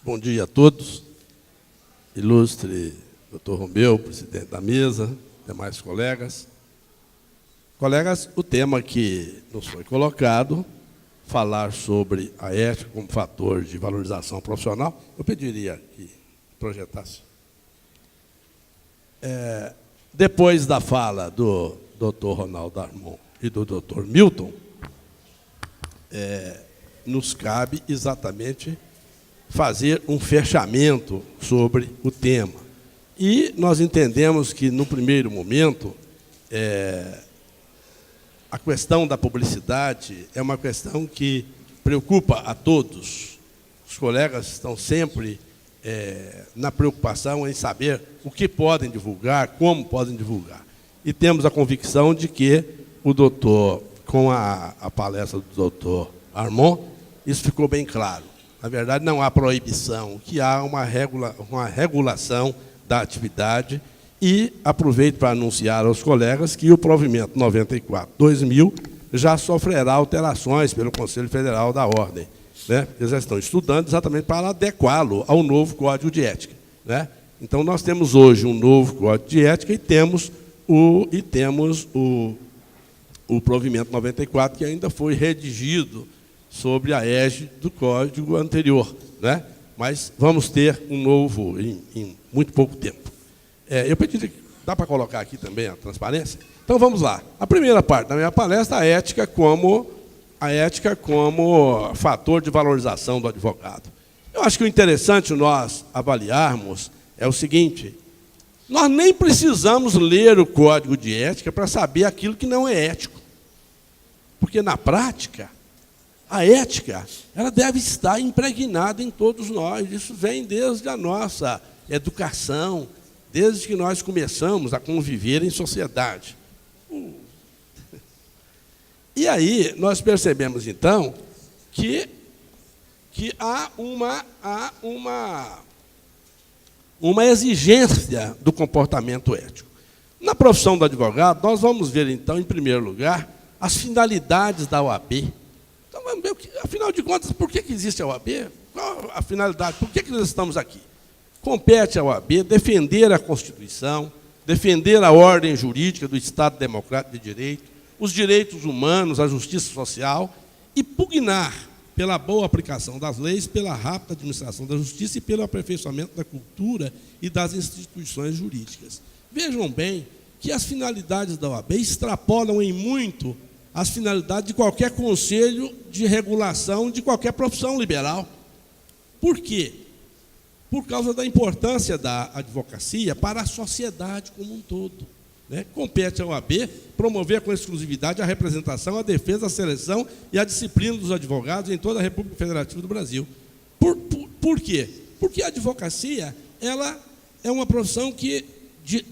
Bom dia a todos. Ilustre doutor Romeu, presidente da mesa, demais colegas. Colegas, o tema que nos foi colocado, falar sobre a ética como fator de valorização profissional, eu pediria que projetasse. Depois da fala do doutor Ronaldo Armon e do doutor Milton, nos cabe exatamente fazer um fechamento sobre o tema. E nós entendemos que, no primeiro momento, a questão da publicidade é uma questão que preocupa a todos. Os colegas estão sempre na preocupação em saber o que podem divulgar, como podem divulgar. E temos a convicção de que o doutor, com a palestra do doutor Armon, isso ficou bem claro. Na verdade, não há proibição, o que há uma regulação da atividade. E aproveito para anunciar aos colegas que o provimento 94/2000 já sofrerá alterações pelo Conselho Federal da Ordem, né? Eles já estão estudando exatamente para adequá-lo ao novo Código de Ética, né? Então, nós temos hoje um novo Código de Ética e temos o provimento 94, que ainda foi redigido sobre a égide do Código anterior, né? Mas vamos ter um novo em muito pouco tempo. Eu pedi, dá para colocar aqui também a transparência? Então, vamos lá. A primeira parte da minha palestra, a ética como fator de valorização do advogado. Eu acho que o interessante nós avaliarmos é o seguinte: nós nem precisamos ler o Código de Ética para saber aquilo que não é ético. Porque, na prática, a ética ela deve estar impregnada em todos nós. Isso vem desde a nossa educação, desde que nós começamos a conviver em sociedade. E aí nós percebemos, então, que há uma exigência do comportamento ético. Na profissão do advogado, nós vamos ver, então, em primeiro lugar, as finalidades da OAB. Então, vamos ver, afinal de contas, por que existe a OAB? Qual a finalidade? Por que nós estamos aqui? Compete à OAB defender a Constituição, defender a ordem jurídica do Estado Democrático de Direito, os direitos humanos, a justiça social e pugnar pela boa aplicação das leis, pela rápida administração da justiça e pelo aperfeiçoamento da cultura e das instituições jurídicas. Vejam bem que as finalidades da OAB extrapolam em muito as finalidades de qualquer conselho de regulação de qualquer profissão liberal. Por quê? Por causa da importância da advocacia para a sociedade como um todo, né? Compete à OAB promover com exclusividade a representação, a defesa, a seleção e a disciplina dos advogados em toda a República Federativa do Brasil. Por quê? Porque a advocacia ela é uma profissão que,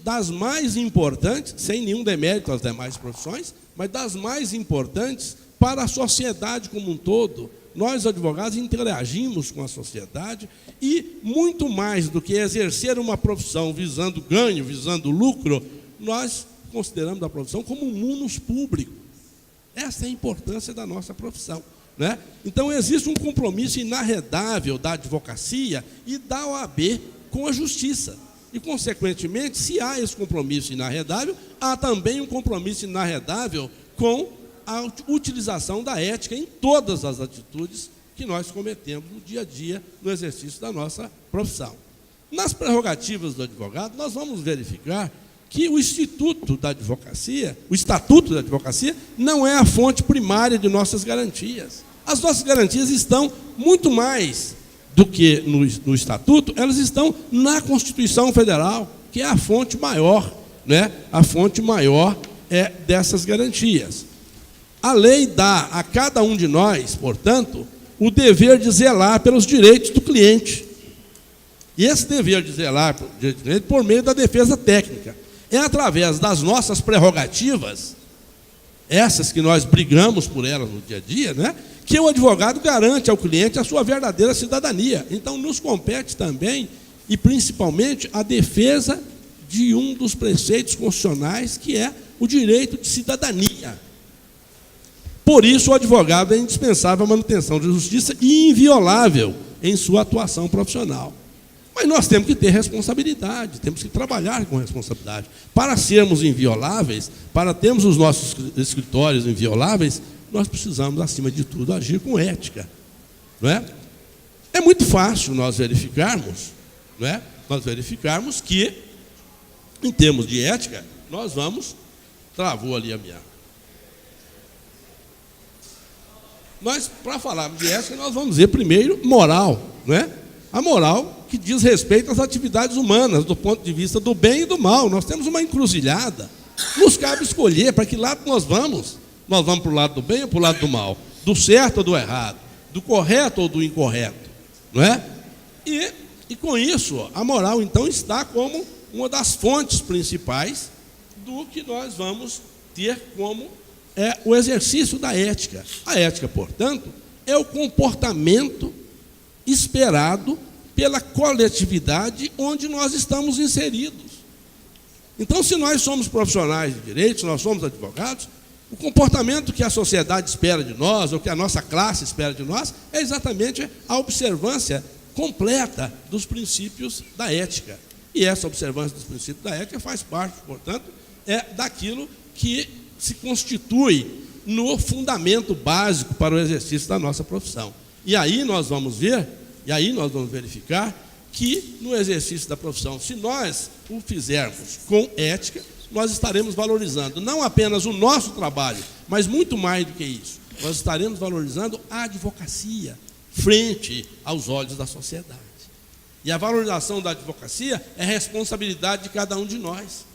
das mais importantes, sem nenhum demérito às demais profissões, mas das mais importantes para a sociedade como um todo. Nós, advogados, interagimos com a sociedade e, muito mais do que exercer uma profissão visando ganho, visando lucro, nós consideramos a profissão como um munus público. Essa é a importância da nossa profissão, né? Então, existe um compromisso inarredável da advocacia e da OAB com a justiça. E, consequentemente, se há esse compromisso inarredável, há também um compromisso inarredável com a utilização da ética em todas as atitudes que nós cometemos no dia a dia, no exercício da nossa profissão. Nas prerrogativas do advogado, nós vamos verificar que o Estatuto da Advocacia não é a fonte primária de nossas garantias. As nossas garantias estão muito mais do que no Estatuto, elas estão na Constituição Federal, que é a fonte maior, né? A fonte maior dessas garantias. A lei dá a cada um de nós, portanto, o dever de zelar pelos direitos do cliente. E esse dever de zelar pelos direitos do cliente por meio da defesa técnica. É através das nossas prerrogativas, essas que nós brigamos por elas no dia a dia, né, que o advogado garante ao cliente a sua verdadeira cidadania. Então, nos compete também, e principalmente, a defesa de um dos preceitos constitucionais, que é o direito de cidadania. Por isso, o advogado é indispensável à manutenção da justiça e inviolável em sua atuação profissional. Mas nós temos que ter responsabilidade, temos que trabalhar com responsabilidade. Para sermos invioláveis, para termos os nossos escritórios invioláveis, nós precisamos, acima de tudo, agir com ética. Não é? É muito fácil nós verificarmos, não é? Nós verificarmos que, em termos de ética, nós vamos... Travou ali a minha... Nós, para falarmos de ética, nós vamos ver primeiro moral, não é? A moral que diz respeito às atividades humanas, do ponto de vista do bem e do mal. Nós temos uma encruzilhada. Nos cabe escolher para que lado nós vamos. Nós vamos para o lado do bem ou para o lado do mal? Do certo ou do errado? Do correto ou do incorreto? Não é? E com isso, a moral, então, está como uma das fontes principais do que nós vamos ter como o exercício da ética. A ética, portanto, é o comportamento esperado pela coletividade onde nós estamos inseridos. Então, se nós somos profissionais de direito, se nós somos advogados, o comportamento que a sociedade espera de nós, ou que a nossa classe espera de nós, é exatamente a observância completa dos princípios da ética. E essa observância dos princípios da ética faz parte, portanto, daquilo que se constitui no fundamento básico para o exercício da nossa profissão. E aí nós vamos ver, verificar que no exercício da profissão, se nós o fizermos com ética, nós estaremos valorizando não apenas o nosso trabalho, mas muito mais do que isso. Nós estaremos valorizando a advocacia frente aos olhos da sociedade. E a valorização da advocacia é responsabilidade de cada um de nós.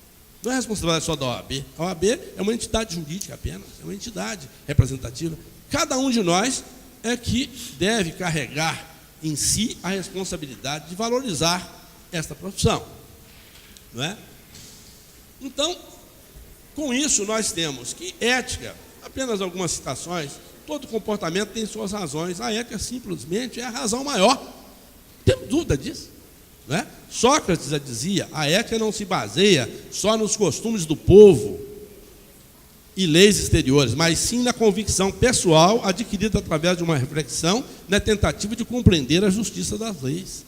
Não é responsabilidade só da OAB. A OAB é uma entidade jurídica apenas, é uma entidade representativa. Cada um de nós é que deve carregar em si a responsabilidade de valorizar esta profissão. Não é? Então, com isso nós temos que ética, apenas algumas citações, todo comportamento tem suas razões. A ética simplesmente é a razão maior. Não temos dúvida disso. Não é? Sócrates já dizia, a ética não se baseia só nos costumes do povo e leis exteriores, mas sim na convicção pessoal adquirida através de uma reflexão na tentativa de compreender a justiça das leis.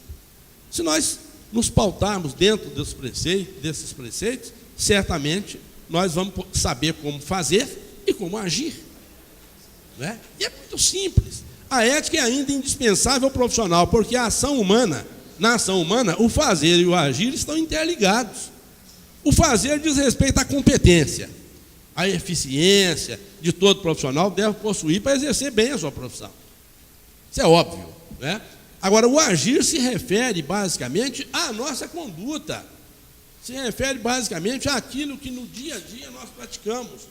Se nós nos pautarmos dentro desses preceitos, certamente nós vamos saber como fazer e como agir. Não é? E é muito simples. A ética é ainda indispensável ao profissional, porque na ação humana, o fazer e o agir estão interligados. O fazer diz respeito à competência, à eficiência de todo profissional deve possuir para exercer bem a sua profissão. Isso é óbvio, né? Agora, o agir se refere basicamente à nossa conduta, se refere basicamente àquilo que no dia a dia nós praticamos,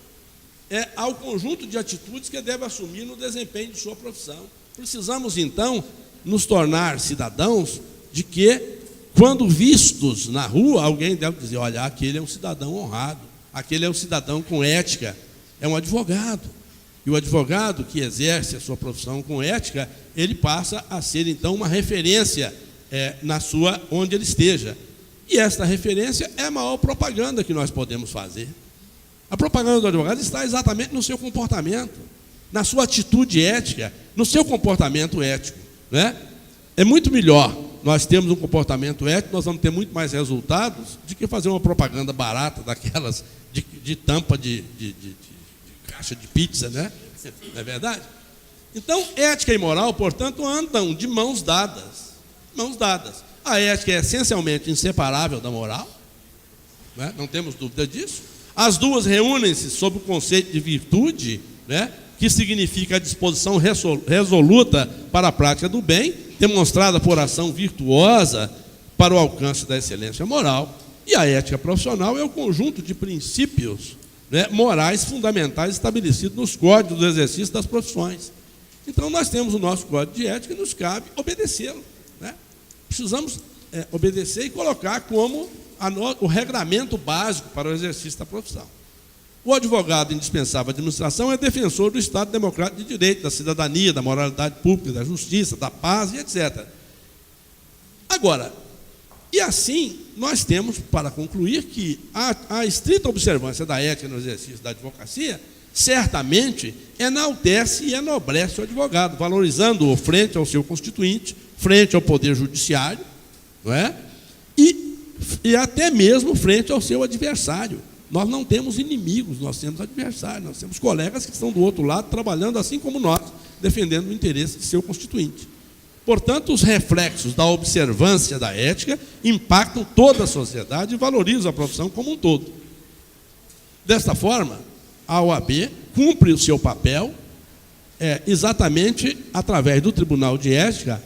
ao conjunto de atitudes que deve assumir no desempenho de sua profissão. Precisamos, então, nos tornar cidadãos de que, quando vistos na rua, alguém deve dizer, olha, aquele é um cidadão honrado, aquele é um cidadão com ética, é um advogado. E o advogado que exerce a sua profissão com ética, ele passa a ser, então, uma referência onde ele esteja. E esta referência é a maior propaganda que nós podemos fazer. A propaganda do advogado está exatamente no seu comportamento, na sua atitude ética, no seu comportamento ético. Né? É muito melhor nós termos um comportamento ético, nós vamos ter muito mais resultados do que fazer uma propaganda barata daquelas de tampa de caixa de pizza, né? Não é verdade? Então, ética e moral, portanto, andam de mãos dadas. Mãos dadas. A ética é essencialmente inseparável da moral, né? Não temos dúvida disso. As duas reúnem-se sob o conceito de virtude, né? Que significa a disposição resoluta para a prática do bem, demonstrada por ação virtuosa para o alcance da excelência moral. E a ética profissional é o conjunto de princípios, né, morais fundamentais estabelecidos nos códigos do exercício das profissões. Então, nós temos o nosso código de ética e nos cabe obedecê-lo. Né? Precisamos obedecer e colocar como o regramento básico para o exercício da profissão. O advogado indispensável à administração é defensor do Estado democrático de direito, da cidadania, da moralidade pública, da justiça, da paz e etc. Agora, e assim, nós temos, para concluir, que a estrita observância da ética no exercício da advocacia certamente enaltece e enobrece o advogado, valorizando-o frente ao seu constituinte, frente ao Poder Judiciário, não é? E até mesmo frente ao seu adversário. Nós não temos inimigos, nós temos adversários, nós temos colegas que estão do outro lado, trabalhando assim como nós, defendendo o interesse de seu constituinte. Portanto, os reflexos da observância da ética impactam toda a sociedade e valorizam a profissão como um todo. Desta forma, a OAB cumpre o seu papel exatamente através do Tribunal de Ética,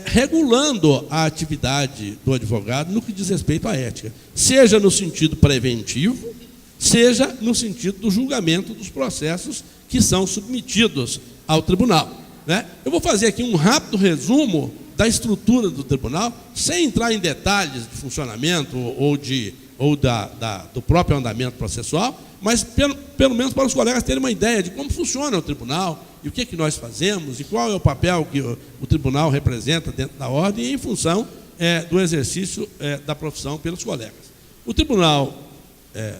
regulando a atividade do advogado no que diz respeito à ética, seja no sentido preventivo, seja no sentido do julgamento dos processos que são submetidos ao tribunal, né? Eu vou fazer aqui um rápido resumo da estrutura do tribunal, sem entrar em detalhes de funcionamento do próprio andamento processual, mas pelo menos para os colegas terem uma ideia de como funciona o tribunal, e o que é que nós fazemos, e qual é o papel que o tribunal representa dentro da ordem, em função do exercício da profissão pelos colegas. O tribunal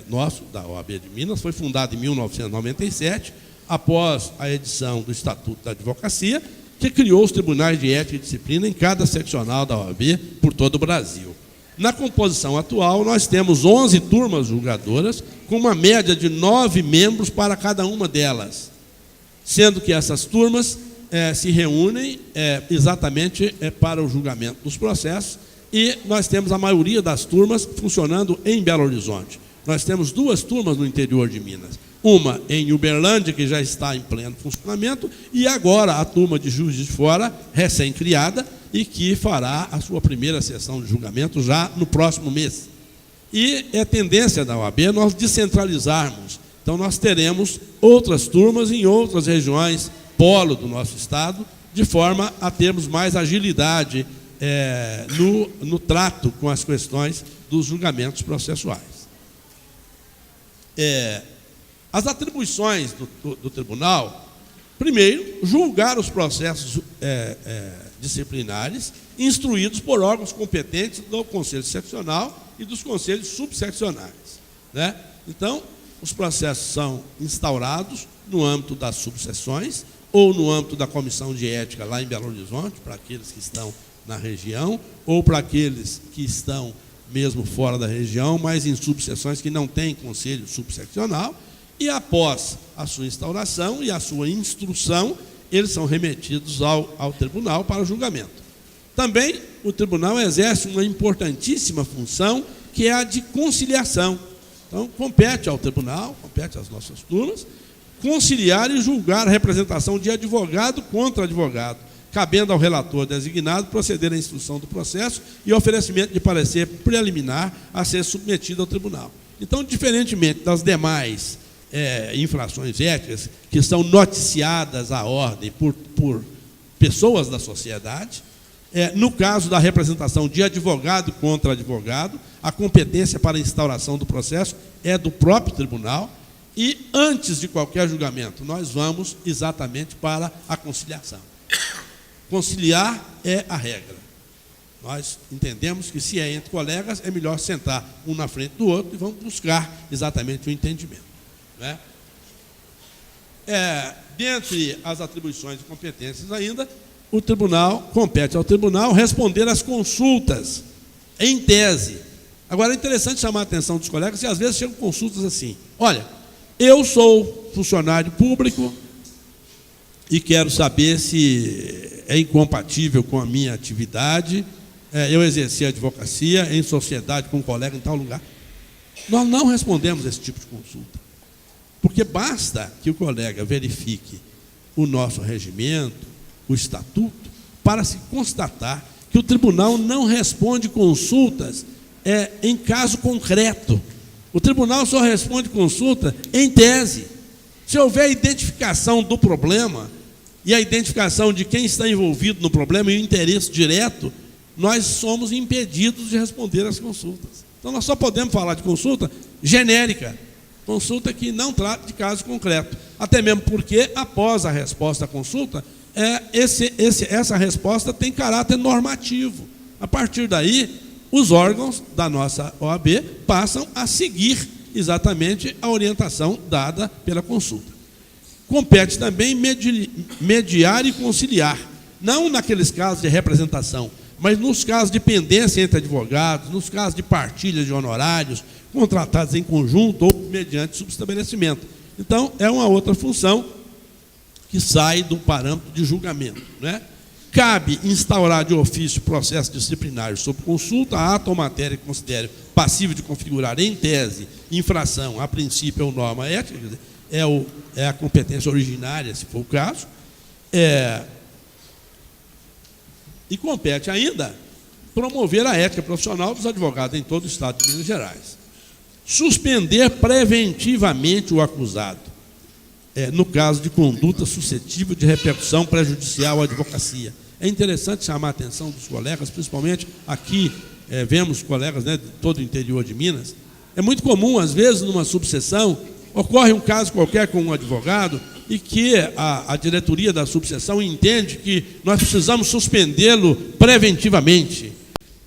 nosso, da OAB de Minas, foi fundado em 1997, após a edição do Estatuto da Advocacia, que criou os tribunais de ética e disciplina em cada seccional da OAB por todo o Brasil. Na composição atual, nós temos 11 turmas julgadoras, com uma média de 9 membros para cada uma delas, sendo que essas turmas se reúnem exatamente para o julgamento dos processos, e nós temos a maioria das turmas funcionando em Belo Horizonte. Nós temos 2 turmas no interior de Minas, uma em Uberlândia, que já está em pleno funcionamento, e agora a turma de Juiz de Fora, recém-criada, e que fará a sua primeira sessão de julgamento já no próximo mês. E é tendência da OAB nós descentralizarmos. Então, nós teremos outras turmas em outras regiões, polo do nosso estado, de forma a termos mais agilidade no trato com as questões dos julgamentos processuais. As atribuições do tribunal, primeiro, julgar os processos disciplinares instruídos por órgãos competentes do Conselho Seccional e dos conselhos subseccionais, né? Então, os processos são instaurados no âmbito das subseções ou no âmbito da Comissão de Ética lá em Belo Horizonte, para aqueles que estão na região, ou para aqueles que estão mesmo fora da região, mas em subseções que não têm conselho subseccional, e após a sua instauração e a sua instrução, eles são remetidos ao tribunal para julgamento. Também o tribunal exerce uma importantíssima função, que é a de conciliação. Então, compete ao tribunal, compete às nossas turmas, conciliar e julgar a representação de advogado contra advogado, cabendo ao relator designado proceder à instrução do processo e oferecimento de parecer preliminar a ser submetido ao tribunal. Então, diferentemente das demais infrações éticas que são noticiadas à ordem por pessoas da sociedade, no caso da representação de advogado contra advogado, a competência para a instauração do processo é do próprio tribunal, e antes de qualquer julgamento, nós vamos exatamente para a conciliação. Conciliar é a regra. Nós entendemos que, se é entre colegas, é melhor sentar um na frente do outro e vamos buscar exatamente o entendimento, né? Dentre as atribuições e competências ainda, o tribunal, compete ao tribunal responder às consultas, em tese. Agora, é interessante chamar a atenção dos colegas, que às vezes chegam consultas assim: olha, eu sou funcionário público e quero saber se é incompatível com a minha atividade, eu exerci a advocacia em sociedade com um colega em tal lugar. Nós não respondemos esse tipo de consulta, porque basta que o colega verifique o nosso regimento, o estatuto, para se constatar que o tribunal não responde consultas em caso concreto. O tribunal só responde consulta em tese. Se houver identificação do problema e a identificação de quem está envolvido no problema e o interesse direto, nós somos impedidos de responder às consultas. Então, nós só podemos falar de consulta genérica, consulta que não trata de caso concreto, até mesmo porque, após a resposta à consulta, essa resposta tem caráter normativo. A partir daí, os órgãos da nossa OAB passam a seguir exatamente a orientação dada pela consulta. Compete também mediar e conciliar. não naqueles casos de representação, mas nos casos de pendência entre advogados, nos casos de partilha de honorários, contratados em conjunto ou mediante subestabelecimento. Então, é uma outra função que sai do parâmetro de julgamento, né? Cabe instaurar de ofício processo disciplinário sob consulta, ato ou matéria que considere passível de configurar em tese infração a princípio ou norma ética, quer dizer, é a competência originária, se for o caso, e compete ainda promover a ética profissional dos advogados em todo o Estado de Minas Gerais. Suspender preventivamente o acusado, no caso de conduta suscetível de repercussão prejudicial à advocacia. É interessante chamar a atenção dos colegas, principalmente aqui, vemos colegas, né, de todo o interior de Minas. É muito comum, às vezes, numa subseção, ocorre um caso qualquer com um advogado e que a diretoria da subseção entende que nós precisamos suspendê-lo preventivamente.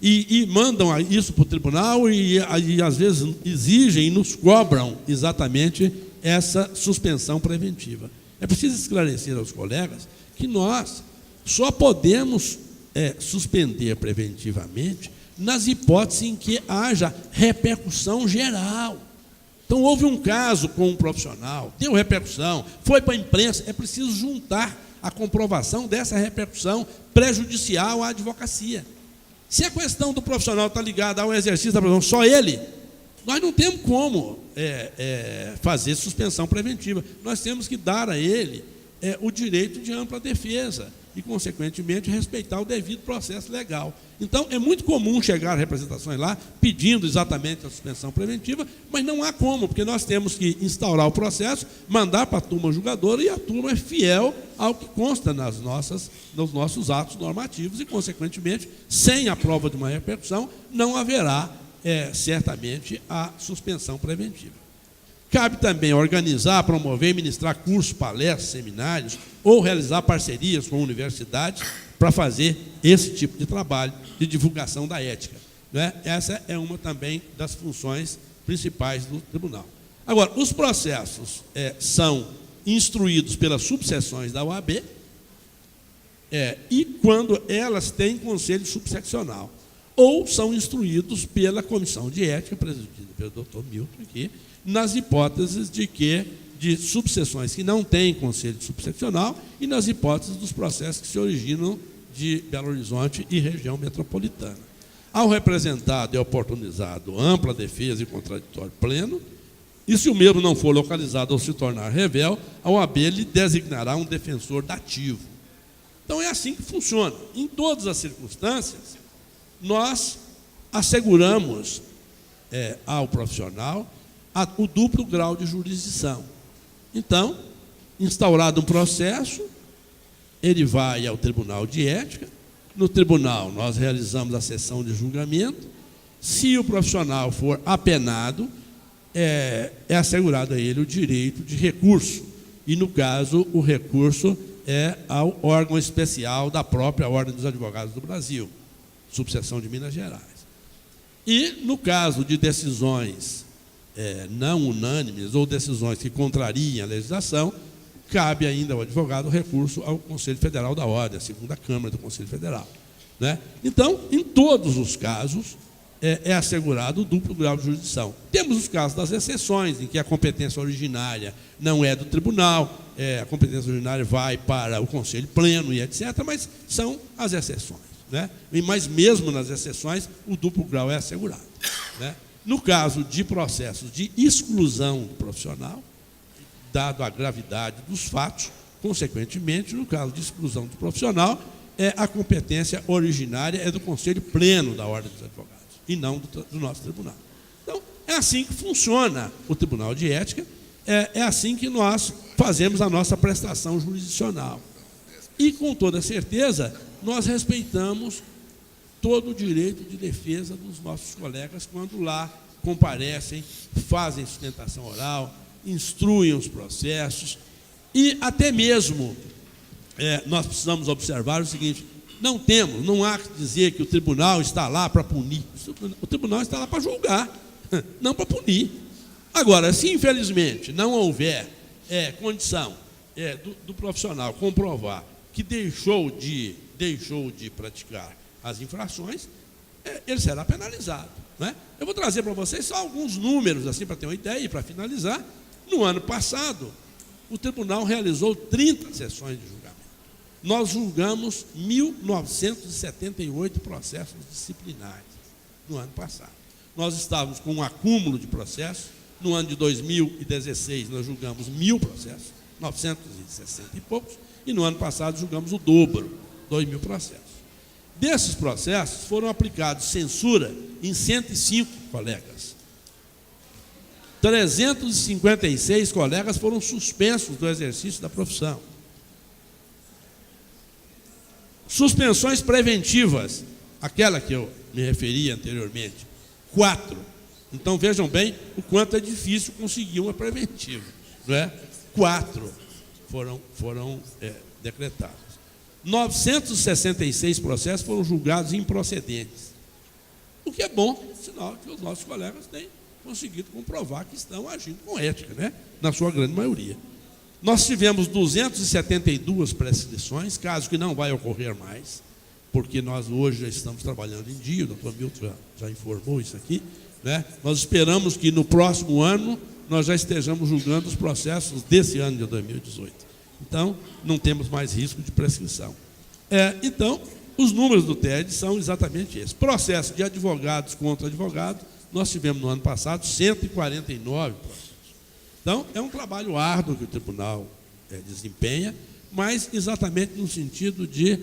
E mandam isso para o tribunal e, às vezes, exigem e nos cobram exatamente essa suspensão preventiva. É preciso esclarecer aos colegas que nós só podemos suspender preventivamente nas hipóteses em que haja repercussão geral. Então, houve um caso com um profissional, deu repercussão, foi para a imprensa, é preciso juntar a comprovação dessa repercussão prejudicial à advocacia. Se a questão do profissional está ligada ao exercício da profissão, só ele, nós não temos como fazer suspensão preventiva. Nós temos que dar a ele o direito de ampla defesa e, consequentemente, respeitar o devido processo legal. Então, é muito comum chegar representações lá pedindo exatamente a suspensão preventiva, mas não há como, porque nós temos que instaurar o processo, mandar para a turma julgadora e a turma é fiel ao que consta nos nossos atos normativos e, consequentemente, sem a prova de uma repercussão, não haverá certamente a suspensão preventiva. Cabe também organizar, promover e ministrar cursos, palestras, seminários ou realizar parcerias com universidades para fazer esse tipo de trabalho de divulgação da ética, né? Essa é uma também das funções principais do tribunal. Agora, os processos são instruídos pelas subseções da OAB e quando elas têm conselho subseccional, ou são instruídos pela comissão de ética, presidida pelo Dr. Milton aqui, nas hipóteses de subseções que não têm conselho subseccional e nas hipóteses dos processos que se originam de Belo Horizonte e região metropolitana. Ao representado é oportunizado ampla defesa e contraditório pleno, e se o mesmo não for localizado ou se tornar revel, a OAB lhe designará um defensor dativo. Então é assim que funciona. Em todas as circunstâncias, nós asseguramos ao profissional o duplo grau de jurisdição. Então, instaurado um processo, ele vai ao Tribunal de Ética. No tribunal, nós realizamos a sessão de julgamento. Se o profissional for apenado, é assegurado a ele o direito de recurso. E, no caso, o recurso é ao órgão especial da própria Ordem dos Advogados do Brasil, subseção de Minas Gerais. E, no caso de decisões não unânimes ou decisões que contrariem a legislação, cabe ainda ao advogado o recurso ao Conselho Federal da Ordem, a segunda Câmara do Conselho Federal, né? Então, em todos os casos, é assegurado o duplo grau de jurisdição. Temos os casos das exceções, em que a competência originária não é do tribunal, a competência originária vai para o Conselho Pleno e etc., mas são as exceções, né? Mas mesmo nas exceções, o duplo grau é assegurado, né? No caso de processos de exclusão do profissional, dado a gravidade dos fatos, consequentemente, no caso de exclusão do profissional, a competência originária é do Conselho Pleno da Ordem dos Advogados, e não do nosso tribunal. Então, é assim que funciona o Tribunal de Ética, é assim que nós fazemos a nossa prestação jurisdicional. E, com toda certeza, nós respeitamos todo o direito de defesa dos nossos colegas quando lá comparecem, fazem sustentação oral, instruem os processos e até mesmo nós precisamos observar o seguinte: não há que dizer que o tribunal está lá para punir. O tribunal está lá para julgar, não para punir. Agora, se infelizmente não houver condição do profissional comprovar que deixou de praticar as infrações, ele será penalizado, né? Eu vou trazer para vocês só alguns números, assim, para ter uma ideia e para finalizar. No ano passado, o tribunal realizou 30 sessões de julgamento. Nós julgamos 1.978 processos disciplinares no ano passado. Nós estávamos com um acúmulo de processos. No ano de 2016, nós julgamos 1.000 processos, 960 e poucos, e no ano passado julgamos o dobro, 2.000 processos. Desses processos, foram aplicados censura em 105 colegas. 356 colegas foram suspensos do exercício da profissão. Suspensões preventivas, aquela que eu me referi anteriormente, 4. Então, vejam bem o quanto é difícil conseguir uma preventiva, não é? 4 foram decretados. 966 processos foram julgados improcedentes, o que é bom, sinal que os nossos colegas têm conseguido comprovar que estão agindo com ética, né? Na sua grande maioria. Nós tivemos 272 prescrições, caso que não vai ocorrer mais, porque nós hoje já estamos trabalhando em dia, o doutor Milton já informou isso aqui, né? Nós esperamos que no próximo ano nós já estejamos julgando os processos desse ano de 2018. Então, não temos mais risco de prescrição. Então, os números do TED são exatamente esses. Processo de advogados contra advogados, nós tivemos no ano passado 149 processos. Então, é um trabalho árduo que o tribunal desempenha, mas exatamente no sentido de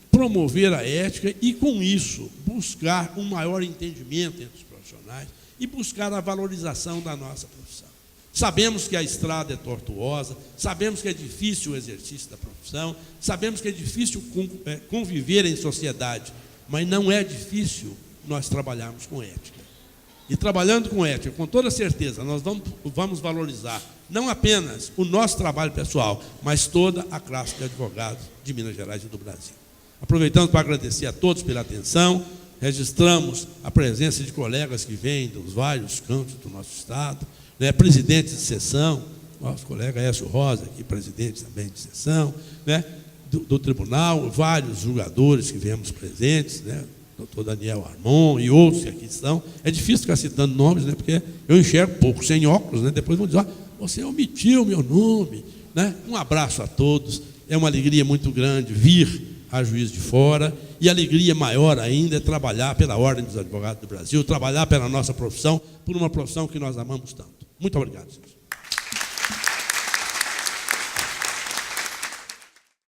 promover a ética e, com isso, buscar um maior entendimento entre os profissionais e buscar a valorização da nossa profissão. Sabemos que a estrada é tortuosa, sabemos que é difícil o exercício da profissão, sabemos que é difícil conviver em sociedade, mas não é difícil nós trabalharmos com ética. E trabalhando com ética, com toda certeza, nós vamos valorizar não apenas o nosso trabalho pessoal, mas toda a classe de advogados de Minas Gerais e do Brasil. Aproveitamos para agradecer a todos pela atenção, registramos a presença de colegas que vêm dos vários cantos do nosso estado, né, presidentes de sessão, nosso colega Écio Rosa, aqui, presidente também de sessão, né, do tribunal, vários julgadores que viemos presentes, né, doutor Daniel Armon e outros que aqui estão. É difícil ficar citando nomes, né, porque eu enxergo pouco, sem óculos, né, depois vão dizer, você omitiu o meu nome. Né? Um abraço a todos, é uma alegria muito grande vir a Juiz de Fora, e alegria maior ainda é trabalhar pela Ordem dos Advogados do Brasil, trabalhar pela nossa profissão, por uma profissão que nós amamos tanto. Muito obrigado, senhor.